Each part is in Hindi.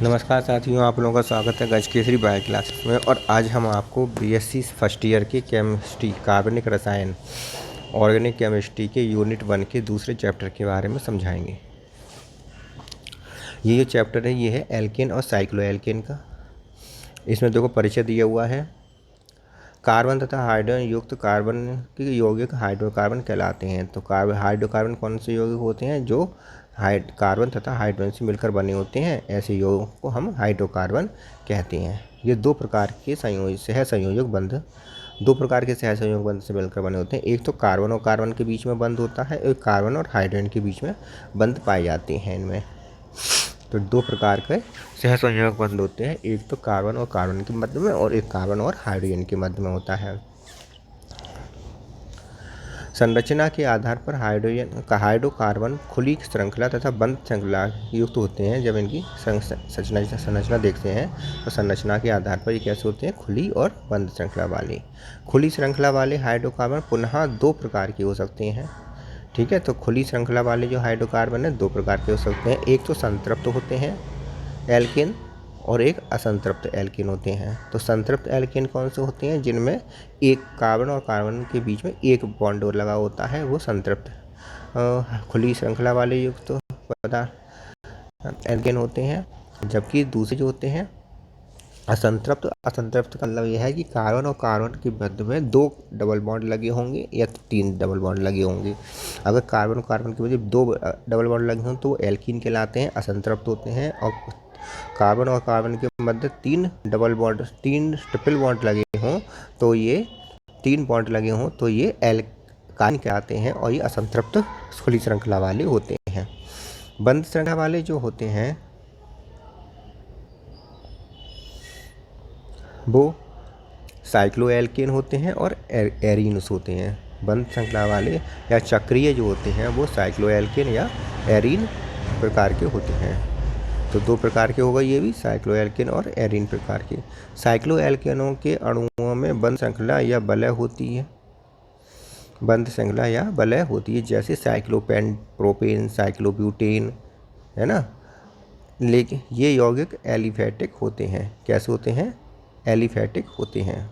नमस्कार साथियों, आप लोगों का स्वागत है गज केसरी बायो क्लासेस में। और आज हम आपको बीएससी फर्स्ट ईयर की केमिस्ट्री कार्बनिक रसायन ऑर्गेनिक केमिस्ट्री के यूनिट 1 के दूसरे चैप्टर के बारे में समझाएंगे। ये जो चैप्टर है ये है एल्केन और साइक्लो एल्केन का। इसमें देखो परिचय दिया हुआ है। कार्बन तथा हाइड्रोजन युक्त कार्बन के यौगिक हाइड्रोकार्बन कहलाते हैं। तो हाइड्रोकार्बन कौन से यौगिक होते हैं? जो कार्बन तथा हाइड्रोजन से मिलकर बने होते हैं, ऐसे यौगिक को हम हाइड्रोकार्बन कहते हैं। ये दो प्रकार के सहसंयोजक बंध से मिलकर बने होते हैं। एक तो कार्बन और कार्बन के बीच में बंध होता है, एक कार्बन और हाइड्रोजन के बीच में बंध पाए जाते हैं। इनमें तो दो प्रकार के सहसंयोजक बंध होते हैं, एक तो कार्बन और कार्बन के मध्य में और एक कार्बन और हाइड्रोजन के मध्य में होता है। संरचना के आधार पर हाइड्रोकार्बन खुली श्रृंखला तथा बंद श्रृंखला युक्त होते हैं। जब इनकी संरचना देखते हैं तो संरचना के आधार पर ये कैसे होते हैं? खुली और बंद श्रृंखला वाले। खुली श्रृंखला वाले हाइड्रोकार्बन पुनः दो प्रकार के हो सकते हैं। ठीक है, तो खुली श्रृंखला वाले जो हाइड्रोकार्बन है दो प्रकार के हो सकते हैं। एक तो संतृप्त होते हैं एल्केन और एक असंतृप्त एल्केन होते हैं। तो संतृप्त एल्केन कौन से होते हैं? जिनमें एक कार्बन और कार्बन के बीच में एक बॉन्ड लगा होता है, वो संतृप्त खुली श्रृंखला वाले युक्त पदार्थ एल्केन होते हैं। जबकि दूसरे जो होते हैं असंतृप्त का मतलब यह है कि कार्बन और कार्बन के मध्य में दो डबल बॉन्ड लगे होंगे या तीन डबल बॉन्ड लगे होंगे। अगर कार्बन और कार्बन के मध्य दो डबल बॉन्ड लगे हों तो वो एल्कीन कहलाते हैं, असंतृप्त होते हैं। और कार्बन और कार्बन के मध्य तीन ट्रिपल बॉन्ड लगे हों तो ये एल्काइन कहलाते हैं और ये असंतृप्त खुली श्रृंखला वाले होते हैं। बंद श्रृंखला वाले जो होते हैं वो साइक्लो एल्केन होते हैं और एरीन्स होते हैं। बंद श्रृंखला वाले या चक्रीय जो होते हैं वो साइक्लो एल्केन या एरीन प्रकार के होते हैं। तो दो प्रकार के होगा, ये भी साइक्लो एल्केन और एरीन प्रकार के। साइक्लो एल्केनों के अणुओं में बंद श्रृंखला या वलय होती है, जैसे साइक्लोप्रोपेन, साइक्लोब्यूटेन, है ना। लेकिन ये यौगिक एलिफैटिक होते हैं। कैसे होते हैं? एलिफैटिक होते हैं।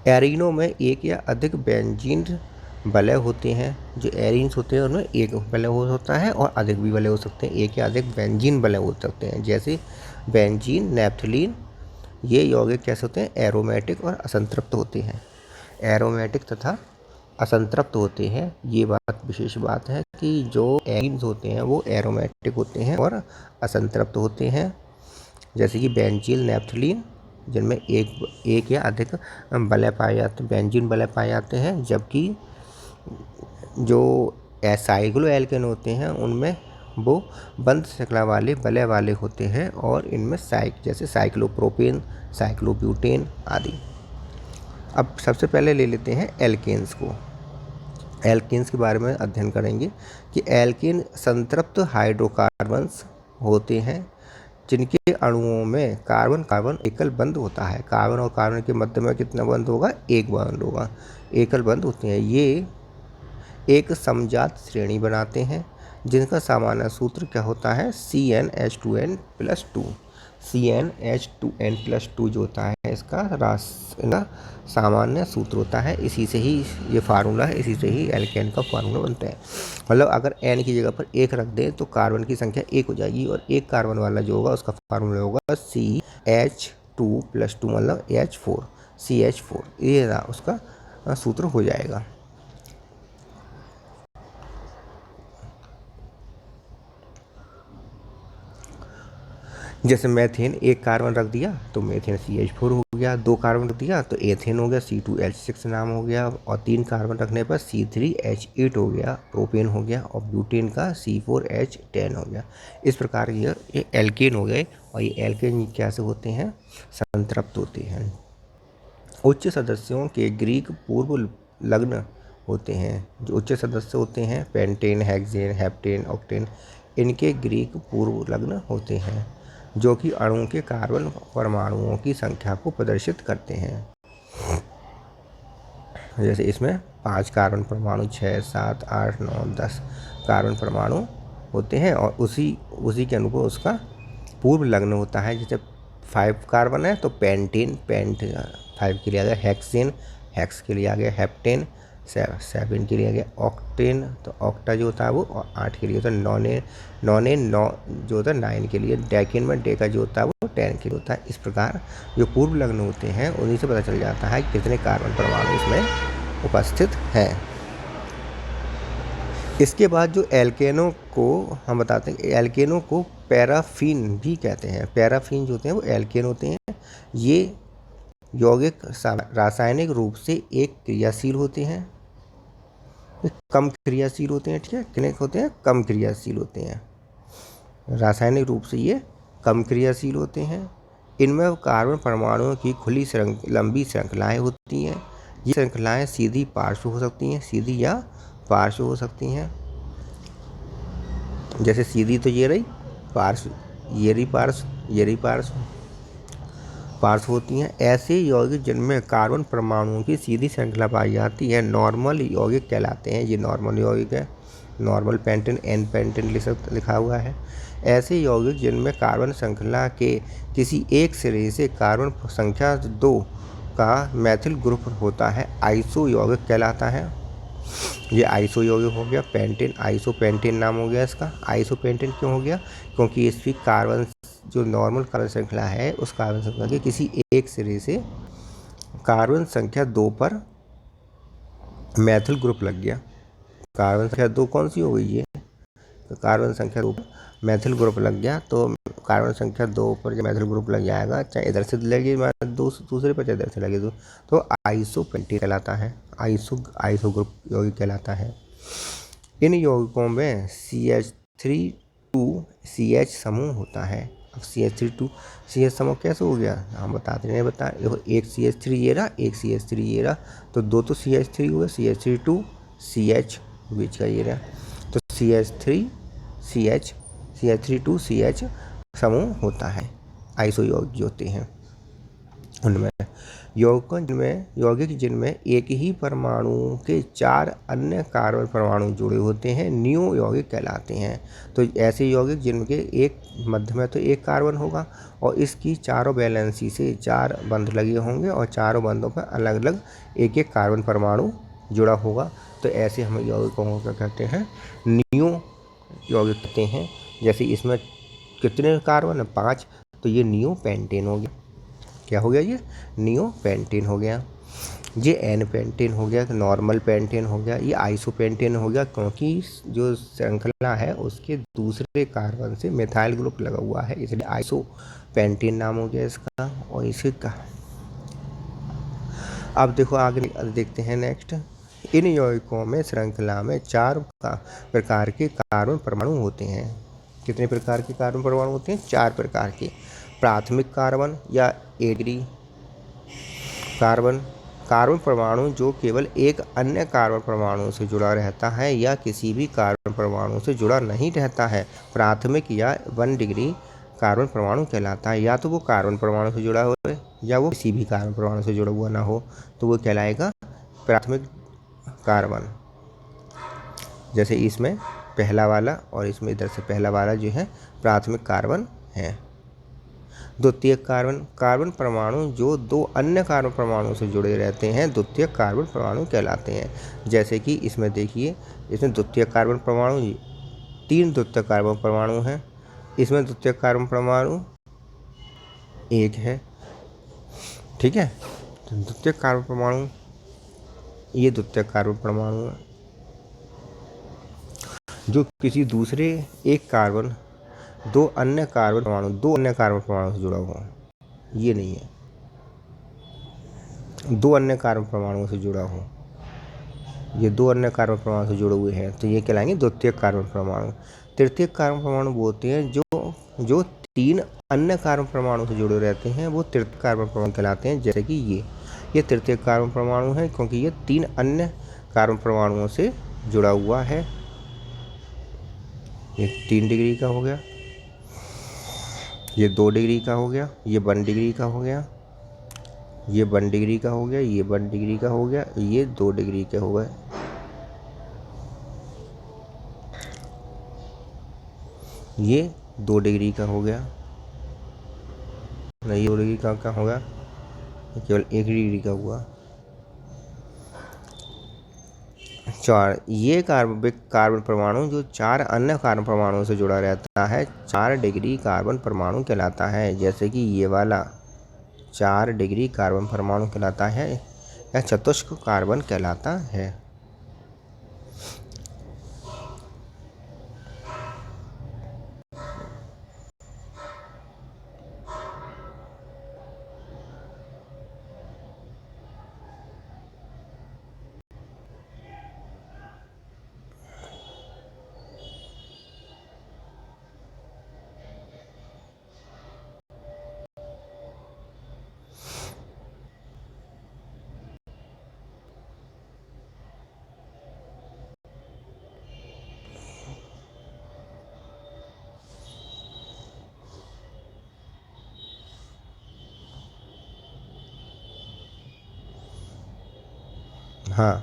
एरीनों में एक या अधिक बेंजीन वलय होते हैं। जो एरीन्स होते हैं उनमें एक वलय होता है और अधिक भी वलय हो सकते हैं। एक या अधिक बेंजीन वलय हो सकते हैं, जैसे बेंजीन, नैप्थलीन। ये यौगिक कैसे होते हैं? एरोमेटिक और असंतृप्त होते हैं। एरोमेटिक तथा असंतृप्त होते हैं। ये बात विशेष बात है कि जो एरीन्स होते हैं वो एरोमेटिक होते हैं और असंतृप्त होते हैं, जैसे कि बेंजीन, नैप्थलीन, जिनमें एक या अधिक वलय पाए जाते हैं, बेंजीन वलय पाए जाते हैं। जबकि जो साइक्लो एल्केन होते हैं उनमें वो बंद श्रृंखला वाले वलय वाले होते हैं और इनमें जैसे साइक्लोप्रोपेन, साइक्लोब्यूटेन आदि। अब सबसे पहले ले लेते हैं एल्केन्स को। एल्केन्स के बारे में अध्ययन करेंगे कि एल्केन संतृप्त हाइड्रोकार्बन्स होते हैं जिनके अणुओं में कार्बन कार्बन एकल बंध होता है। कार्बन और कार्बन के मध्य में कितना बंध होगा? एक बंध होगा। एकल बंध होते हैं। ये एक समजात श्रेणी बनाते हैं जिनका सामान्य सूत्र क्या होता है? CnH2n+2। CnH2n+2 जो होता है इसका सामान्य सूत्र होता है। इसी से ही ये फार्मूला है, इसी से ही एल्केन का फार्मूला बनता है। मतलब अगर n की जगह पर 1 रख दें तो कार्बन की संख्या 1 हो जाएगी और एक कार्बन वाला जो होगा उसका फार्मूला होगा CH2+2 मतलब H4, CH4। ये उसका सूत्र हो जाएगा। जैसे मेथेन, एक कार्बन रख दिया तो मेथेन CH4 हो गया, दो कार्बन रख दिया तो एथेन हो गया, C2H6 नाम हो गया, और तीन कार्बन रखने पर C3H8 हो गया, प्रोपेन हो गया, और ब्यूटेन का C4H10 हो गया। इस प्रकार ये एल्केन हो गए। और ये एल्केन कैसे होते हैं? संतृप्त होते हैं। उच्च सदस्यों के ग्रीक पूर्व लग्न होते हैं। जो उच्च सदस्य होते हैं पेंटेन, हेक्सेन, हेप्टेन, ऑक्टेन, इनके ग्रीक पूर्व लग्न होते हैं जो कि अणु के कार्बन परमाणुओं की संख्या को प्रदर्शित करते हैं। जैसे इसमें 5 कार्बन परमाणु, 6, 7, 8, 9, 10 कार्बन परमाणु होते हैं और उसी उसी के अनुरूप उसका पूर्व लग्न होता है। जैसे 5 कार्बन है तो पेंटीन, 5 के लिए आ गया हेक्सेन, हेक्स के लिए आ गया हेप्टेन, 7 के लिए आ गया ऑक्टेन, तो ऑक्टा जो होता है वो, और 8 के लिए होता है नॉनेन, नॉनेन 9 जो होता है 9 के लिए, डेकेन में डेका जो होता है वो 10 के लिए होता है। इस प्रकार जो पूर्व लग्न होते हैं उन्हीं से पता चल जाता है कि कितने कार्बन परमाणु इसमें उपस्थित हैं। इसके बाद जो एल्केनों को हम बताते हैं, एल्केनों को पैराफिन भी कहते हैं। पैराफिन जो होते हैं वो एल्केन होते हैं। ये यौगिक रासायनिक रूप से एक क्रियाशील होते हैं, कम क्रियाशील होते हैं। ठीक है, कितने होते हैं? कम क्रियाशील होते हैं। रासायनिक रूप से ये कम क्रियाशील होते हैं। इनमें कार्बन परमाणुओं की खुली लंबी श्रृंखलाएं होती हैं। ये श्रृंखलाएं सीधी पार्श्व हो सकती हैं, सीधी या पार्श्व हो सकती हैं। जैसे सीधी तो ये रही, पार्श्व ये रही, पार्श्व ये रही, पार्श्व होती हैं। ऐसे यौगिक जिनमें कार्बन परमाणुओं की सीधी श्रृंखला पाई जाती है नॉर्मल यौगिक कहलाते हैं। ये नॉर्मल यौगिक है, नॉर्मल पेंटेन, एन पेंटेन लिखा हुआ है। ऐसे यौगिक जिनमें कार्बन श्रृंखला के किसी एक सिरे से कार्बन संख्या 2 का मैथिल ग्रुप होता है आइसो यौगिक कहलाता है। ये आइसो यौगिक हो गया। पेंटेन, आइसो पेंटेन नाम हो गया इसका। आइसो पेंटेन क्यों हो गया? क्योंकि इसकी कार्बन जो नॉर्मल कार्बन श्रृंखला है उस कार्बन श्रृंखला के किसी एक सिरे से कार्बन संख्या 2 पर मैथिल ग्रुप लग गया। कार्बन संख्या 2 कौन सी हो गई? ये तो कार्बन संख्या 2 पर मैथिल ग्रुप लग गया। तो कार्बन संख्या 2 पर जब मैथिल ग्रुप लग जाएगा, चाहे इधर से लगे दूसरे पर, चाहे इधर से लगे तो आइसो पेंटेन कहलाता है, आइसो ग्रुप यौगिक कहलाता है। इन यौगिकों में CH3 समूह होता है। अब CH3 समूह कैसे हो गया हम बताते नहीं बता। देखो एक CH3 ये रहा, एक CH3 ये रहा, तो 2 तो CH3 हुए, CH3 CH बीच का ये रहा, तो CH3 समूह होता है। आइसो यौगिक होते हैं उनमें। यौगिक जिनमें एक ही परमाणु के 4 अन्य कार्बन परमाणु जुड़े होते हैं नियो यौगिक कहलाते हैं। तो ऐसे यौगिक जिनके एक मध्य में तो एक कार्बन होगा और इसकी चारों वैलेंसी से 4 बंध लगे होंगे और चारों बंधों पर अलग अलग एक एक कार्बन परमाणु जुड़ा होगा। तो ऐसे हम यौगिकों को क्या कहते हैं? नियो यौगिक कहते हैं। जैसे इसमें कितने कार्बन है? 5, तो ये नियो पेंटेन हो गया। क्या हो गया? ये नियो पेंटेन हो गया। ये एन पेंटेन हो गया, नॉर्मल पेंटेन हो गया, ये आइसो पेंटेन हो गया, क्योंकि जो श्रृंखला है उसके दूसरे कार्बन से मिथाइल ग्रुप लगा हुआ है, इसलिए आइसो पेंटेन नाम हो गया इसका। और इसी का अब देखो आगे देखते हैं नेक्स्ट। इन यौगिकों में श्रृंखला में 4 प्रकार के कार्बन परमाणु होते हैं। कितने प्रकार के कार्बन परमाणु होते हैं? 4 प्रकार के। प्राथमिक कार्बन या एग्री कार्बन परमाणु जो केवल एक अन्य कार्बन परमाणु से जुड़ा रहता है या किसी भी कार्बन परमाणु से जुड़ा नहीं रहता है। प्राथमिक या 1 डिग्री कार्बन परमाणु कहलाता है। या तो वो कार्बन परमाणु से जुड़ा हो या वो किसी भी कार्बन परमाणु से जुड़ा हुआ ना हो, तो वो कहलाएगा प्राथमिक कार्बन। जैसे इसमें पहला वाला और इसमें इधर से पहला वाला जो है प्राथमिक कार्बन है। द्वितीयक कार्बन परमाणु जो 2 अन्य कार्बन परमाणु से जुड़े रहते हैं द्वितीयक कार्बन परमाणु कहलाते हैं। जैसे कि इसमें देखिए, इसमें द्वितीयक कार्बन परमाणु 3 द्वितीयक कार्बन परमाणु हैं। इसमें द्वितीयक कार्बन परमाणु 1 है। ठीक है, द्वितीयक कार्बन परमाणु, ये द्वितीयक कार्बन परमाणु है जो किसी दूसरे एक कार्बन 2 अन्य कार्बन परमाणु से जुड़ा हुआ। ये नहीं है, 2 अन्य कार्बन परमाणुओं से जुड़ा हो, ये 2 अन्य कार्बन परमाणु से जुड़े हुए हैं, तो ये कहलाएंगे द्वितीयक कार्बन परमाणु। तृतीयक कार्बन परमाणु वो होते हैं जो 3 अन्य कार्बन परमाणु से जुड़े रहते हैं, वो तृतीयक कार्बन परमाणु कहलाते हैं। जैसे कि ये तृतीयक कार्बन परमाणु है क्योंकि ये 3 अन्य कार्बन परमाणुओं से जुड़ा हुआ है। ये 3 डिग्री का हो गया, ये 2 डिग्री का हो गया, ये 1 डिग्री का हो गया, ये 1 डिग्री का हो गया, ये 1 डिग्री का हो गया, ये 2 डिग्री का हो गया। ये 2 डिग्री का हो गया, नहीं 2 डिग्री का क्या होगा, केवल 1 डिग्री का हुआ। 4 ये कार्बन परमाणु जो 4 अन्य कार्बन परमाणुओं से जुड़ा रहता है 4 डिग्री कार्बन परमाणु कहलाता है। जैसे कि ये वाला 4 डिग्री कार्बन परमाणु कहलाता है या चतुष्क कार्बन कहलाता है। हाँ,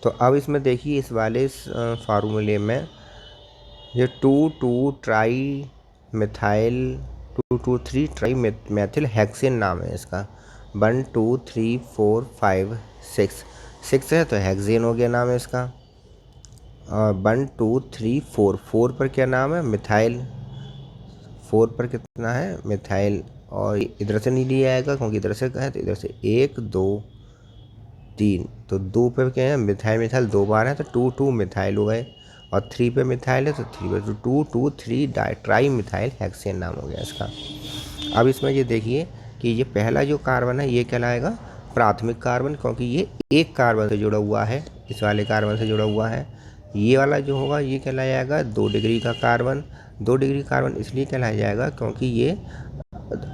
तो अब इसमें देखिए इस वाले फार्मूले में ये 2,2 tri methyl 2,2,3 try Maithil hexane नाम है इसका। 1 2 3 4 5 6 6 है तो हेक्सेन हो गया नाम है इसका। और 1 2 3 4 4 पर क्या नाम है, मिथाइल। 4 पर कितना है, मिथाइल। और इधर से नहीं लिया आएगा क्योंकि इधर से है तो इधर से 1 2 3, तो 2 पे क्या है, मिथाइल मिथाइल 2 बार है तो 2 मिथाइल हो गए। और 3 पे मिथाइल है तो 3 पे तो 2,2,3 ट्राई मिथाइल हेक्सेन नाम हो गया इसका। अब इसमें ये देखिए कि ये पहला जो कार्बन है ये कहलाएगा प्राथमिक कार्बन, क्योंकि ये एक कार्बन से जुड़ा हुआ है, इस वाले कार्बन से जुड़ा हुआ है। ये वाला जो होगा ये कहलाया जाएगा 2 डिग्री का कार्बन। 2 डिग्री कार्बन इसलिए कहलाया जाएगा क्योंकि ये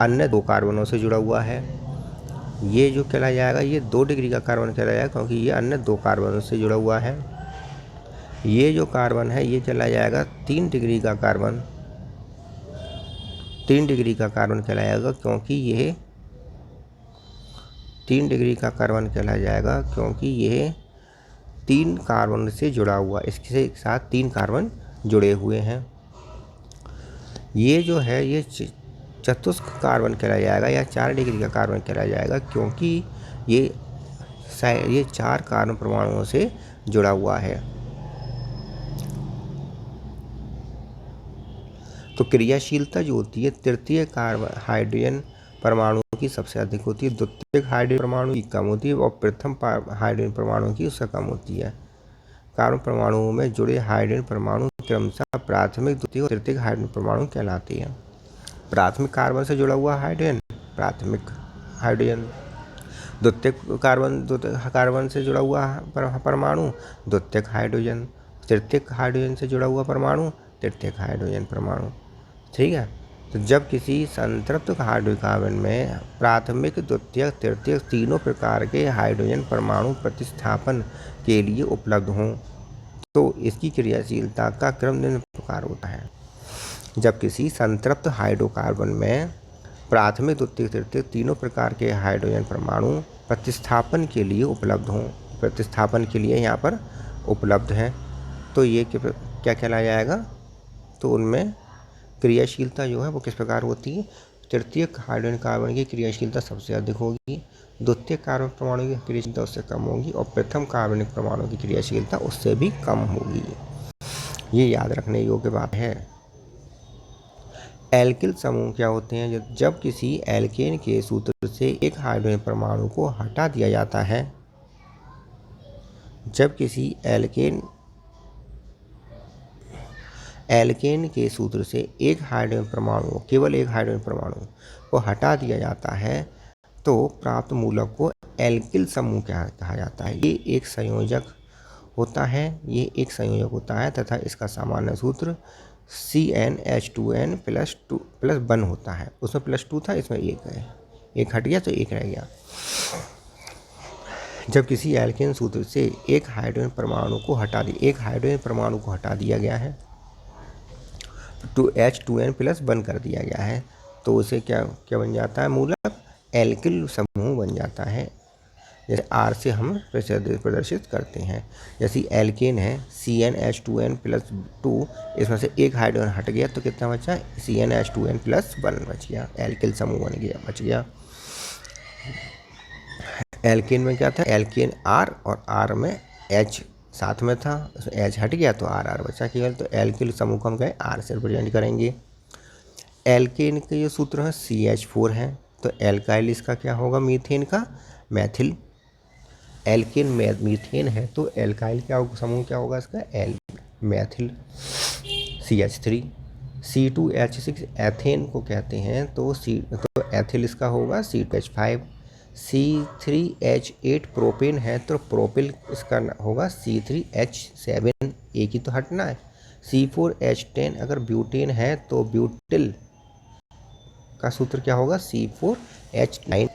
अन्य 2 कार्बनों से जुड़ा हुआ है। ये जो कहलाया जाएगा ये 2 डिग्री का कार्बन कहलाया जाएगा क्योंकि ये अन्य 2 कार्बनों से जुड़ा हुआ है। ये जो कार्बन है ये कहलाया जाएगा 3 डिग्री का कार्बन। 3 डिग्री का कार्बन कहलाया जाएगा क्योंकि ये 3 डिग्री का कार्बन कहलाया जाएगा क्योंकि ये 3 कार्बन से जुड़ा हुआ, इसके साथ 3 कार्बन जुड़े हुए हैं। ये जो है ये चतुष्क कार्बन कहलाया जाएगा या 4 डिग्री का कार्बन कहलाया जाएगा क्योंकि ये 4 कार्बन परमाणुओं से जुड़ा हुआ है। तो क्रियाशीलता जो होती है तृतीय कार्बन हाइड्रोजन परमाणु की सबसे अधिक होती है, द्वितीयक हाइड्रोजन परमाणु की कम होती है और प्रथम हाइड्रोजन परमाणु की उससे कम होती है। कार्बन परमाणुओं में जुड़े हाइड्रोजन परमाणु क्रमशः प्राथमिक, द्वितीयक और तृतीयक हाइड्रोजन परमाणु कहलाते हैं। प्राथमिक कार्बन से जुड़ा हुआ हाइड्रोजन प्राथमिक हाइड्रोजन, द्वितीयक कार्बन से जुड़ा हुआ परमाणु द्वितीयक हाइड्रोजन, तृतीयक हाइड्रोजन से जुड़ा हुआ परमाणु तृतीयक हाइड्रोजन परमाणु। ठीक है, तो जब किसी संतृप्त हाइड्रोजन कार्बन में प्राथमिक, द्वितीयक, तृतीयक तीनों प्रकार के हाइड्रोजन परमाणु प्रतिस्थापन के लिए उपलब्ध हों तो इसकी क्रियाशीलता का क्रम निम्न प्रकार होता है। जब किसी संतृप्त हाइड्रोकार्बन में प्राथमिक, द्वितीयक, तृतीयक तीनों प्रकार के हाइड्रोजन परमाणु प्रतिस्थापन के लिए उपलब्ध हों, प्रतिस्थापन के लिए यहाँ पर उपलब्ध हैं, तो ये क्या कहलाया जाएगा, तो उनमें क्रियाशीलता जो है वो किस प्रकार होती है। तृतीयक हाइड्रोजन कार्बन की क्रियाशीलता सबसे अधिक होगी, द्वितीयक कार्बन परमाणु की क्रियाशीलता उससे कम होगी और प्रथम कार्बनिक परमाणु की क्रियाशीलता उससे भी कम होगी। ये याद रखने योग्य बात है। एल्किल समूह क्या होते हैं, जब किसी एल्केन के सूत्र से एक हाइड्रोजन परमाणु को हटा दिया जाता है, जब किसी एल्केन के सूत्र से एक हाइड्रोजन परमाणु, केवल एक हाइड्रोजन परमाणु को हटा दिया जाता है तो प्राप्त मूलक को एल्किल समूह कहा जाता है। ये एक संयोजक होता है, ये एक संयोजक होता है तथा इसका सामान्य सूत्र CnH2n प्लस 1 होता है। उसमें +2 था, इसमें 1 है, 1 हट गया तो 1 रह गया। जब किसी एल्केन सूत्र से एक हाइड्रोजन परमाणु को हटा दिया गया है, H2n प्लस 1 कर दिया गया है, तो उसे क्या बन जाता है, मूलक एल्किल समूह बन जाता है। जैसे R से हम प्रदर्शित करते हैं। जैसे एल्केन है CnH2n+2, इसमें से एक हाइड्रोजन हट गया तो कितना बचा, CnH2n+1 बच गया, एल्किल समूह बन गया, बच गया। एल्केन में क्या था, एल्केन R और R में H साथ में था, H हट गया तो RR बचा केवल, तो एल्किल समूह को हम कहें R से रिप्रेजेंट करेंगे। एल्केन के ये सूत्र है CH4 है, तो एल्काइल इसका क्या होगा, मीथेन का मैथिल। एल्केन मीथेन है तो एल्काइल क्या होगा, समूह क्या होगा इसका, मैथिल CH3। C2H6 एथेन को कहते हैं, तो एथिल इसका होगा C2H5। C3H8 प्रोपेन है तो प्रोपिल इसका होगा C3H7, एक ही तो हटना है। C4H10 अगर ब्यूटेन है तो ब्यूटिल का सूत्र क्या होगा, C4H9।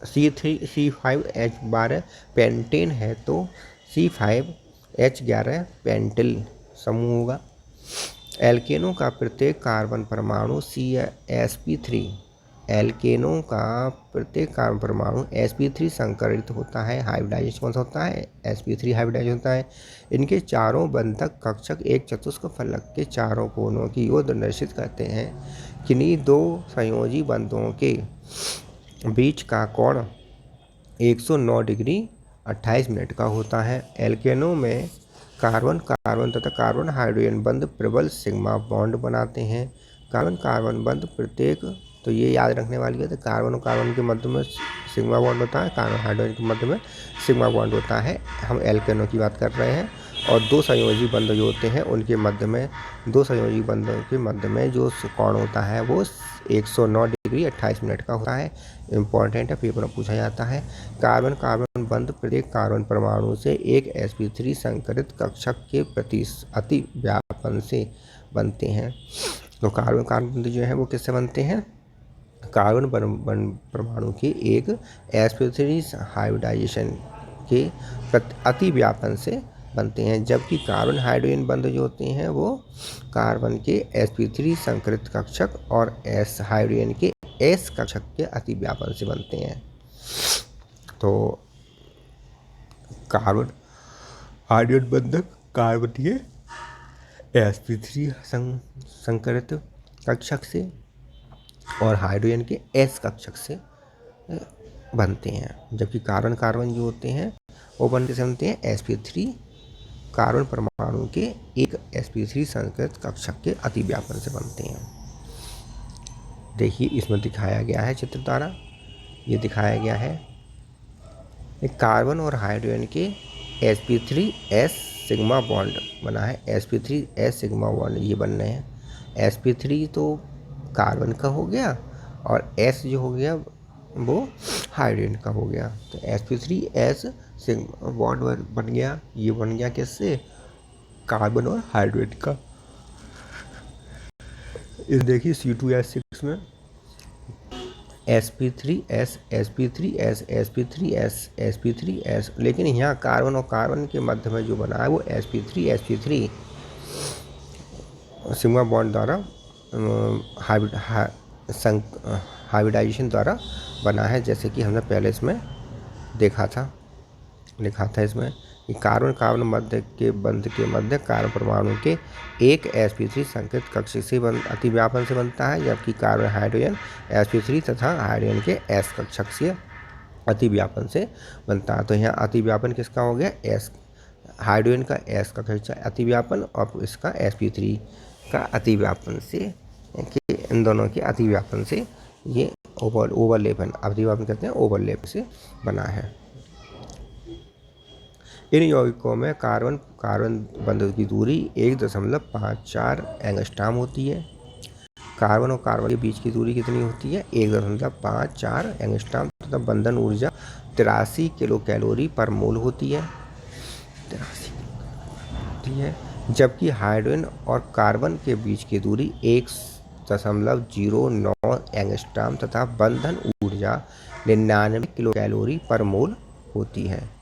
C5H12 पेंटेन है तो C5H11 पेंटिल समूह होगा। एल्केनों का प्रत्येक कार्बन परमाणु sp3, एल्केनों का प्रत्येक कार्बन परमाणु sp3 संकरित होता है। हाइब्रिडाइजेशन कौन सा होता है, sp3 हाइब्रिडाइजेशन होता है। इनके चारों बंधक कक्षक एक चतुष्क फलक के चारों कोनों की ओर निर्देशित करते हैं। किन्हीं दो संयोजी बंधों के बीच का कोण 109 डिग्री 28 मिनट का होता है। एल्केनों में कार्बन कार्बन तथा कार्बन हाइड्रोजन बंध प्रबल सिग्मा बॉन्ड बनाते हैं। कार्बन कार्बन बंध प्रत्येक, तो ये याद रखने वाली है, तो कार्बन और कार्बन के मध्य में सिग्मा बॉन्ड होता है, कार्बन हाइड्रोजन के मध्य में सिग्मा बॉन्ड होता है। हम एल्केनों की बात कर रहे हैं। और दो संयोजी बंध जो होते हैं उनके मध्य में, दो संयोजी बंधों के मध्य में जो कोण होता है वो 109 डिग्री 28 मिनट का होता है। इम्पॉर्टेंट है, पेपर में पूछा जाता है। कार्बन कार्बन बंध प्रत्येक कार्बन परमाणु से एक sp3 संकरित कक्षक के प्रति अति व्यापन से बनते हैं। तो कार्बन कार्बन बंध जो है वो किससे बनते हैं, कार्बन परमाणु के एक sp3 हाइब्रिडाइजेशन के अति व्यापन से बनते हैं। जबकि कार्बन हाइड्रोजन बंध जो होते हैं वो कार्बन के sp3 संकरित कक्षक और हाइड्रोजन के S कक्षक के अति व्यापन से बनते हैं। तो कार्बन हाइड्रोजन बंधक कार्बन के sp3 संकरित कक्षक से और हाइड्रोजन के S कक्षक से बनते हैं। जबकि कार्बन कार्बन जो होते हैं वो बनते हैं sp3 कार्बन परमाणु के एक sp3 संकरित कक्षक के अति व्यापन से बनते हैं। देखिए इसमें दिखाया गया है चित्र द्वारा, ये दिखाया गया है एक कार्बन और हाइड्रोजन के sp3s सिग्मा बॉन्ड बना है। sp3s सिग्मा बॉन्ड ये बन रहे हैं। sp3 तो कार्बन का हो गया और s जो हो गया वो हाइड्रोजन का हो गया, तो sp3s सिग्मा बॉन्ड बन गया। ये बन गया किससे, कार्बन और हाइड्रोजन का। इस देखिए C2H6 में sp3s sp3s sp3s sp3s, लेकिन यहाँ कार्बन और कार्बन के मध्य में जो बना है वो sp3 सिग्मा बॉन्ड द्वारा हाइब्रिडाइजेशन द्वारा बना है। जैसे कि हमने पहले इसमें देखा था, लिखा था इसमें कि कार्बन कार्बन मध्य के बंध के मध्य कार्बन परमाणु के एक sp3 संकरित कक्षक से अति व्यापन से बनता है। जबकि कार्बन हाइड्रोजन sp3 तथा हाइड्रोजन के S कक्षक से अति व्यापन से बनता है। तो यहाँ अति व्यापन किसका हो गया, S हाइड्रोजन का S कक्षक अति व्यापन और इसका sp3 का अति व्यापन से, इन दोनों के अति व्यापन से ये ओवरलेपन, अति व्यापन कहते हैं, ओवरलेप से बना है। इन यौगिकों में कार्बन कार्बन बंध की दूरी 1.54 एंगस्ट्रॉम होती है। कार्बन और कार्बन के बीच की दूरी कितनी होती है, 1.54 एंगस्ट्रॉम तथा बंधन ऊर्जा 83 किलो कैलोरी पर मोल होती है, 83 होती है। जबकि हाइड्रोजन और कार्बन के बीच की दूरी 1.09 एंगस्ट्रॉम तथा बंधन ऊर्जा 99 किलो कैलोरी पर मोल होती है।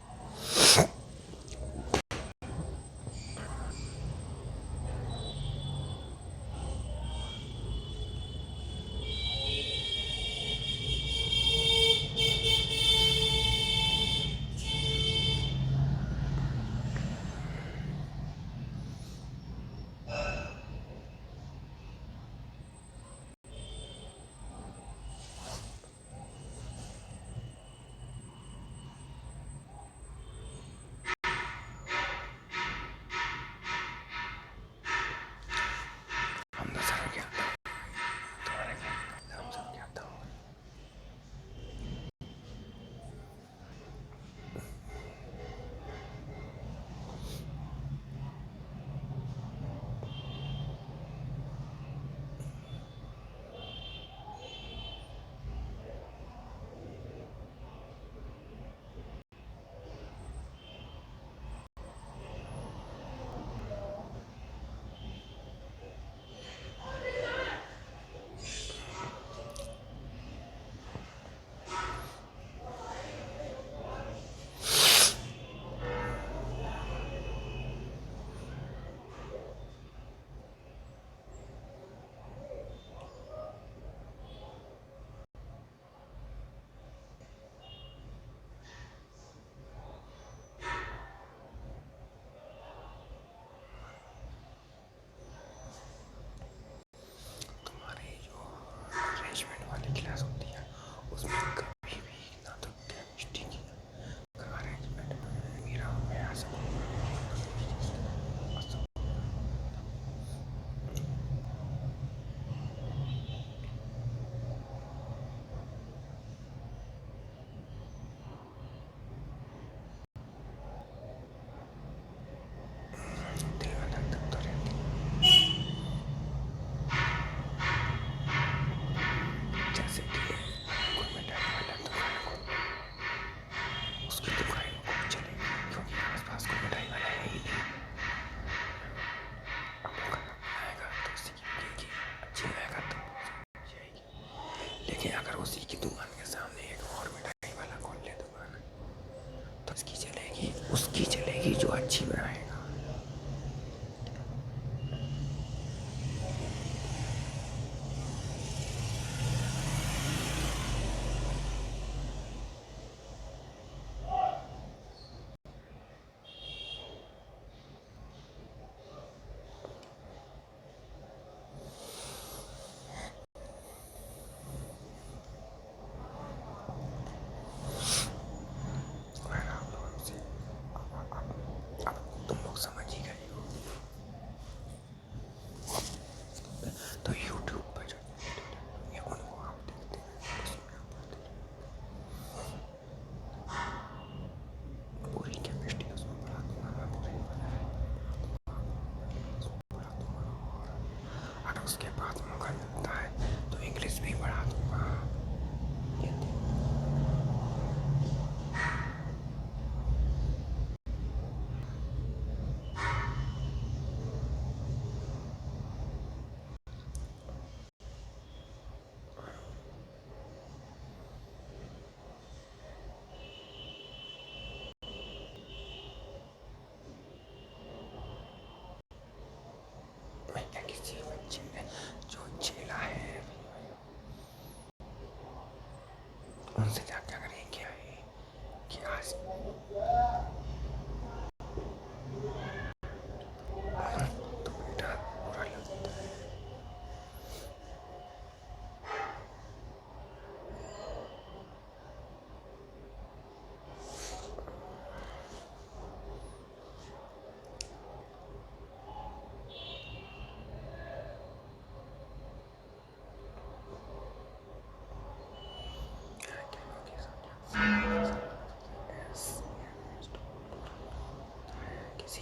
जो अच्छी बनाएगा। तुम लोग समझ ही गए हो। तो YouTube पर जो ये उनको आप देखते हैं, उसमें आप पूरी केमिस्ट्री उसमें पढ़ा दूंगा मैं, पूरी पढ़ा दूंगा। और उसके बाद मौका मिलता है तो इंग्लिश भी पढ़ा दूंगा। मैं किसी बच्चे ने जो झेला है उनसे जाके अगर ये क्या है कि आज तो बेटा बुरा लगता है। किसी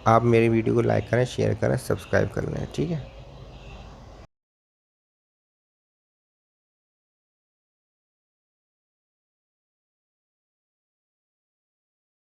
आप मेरी वीडियो को लाइक करें, शेयर करें, सब्सक्राइब कर लें, ठीक है।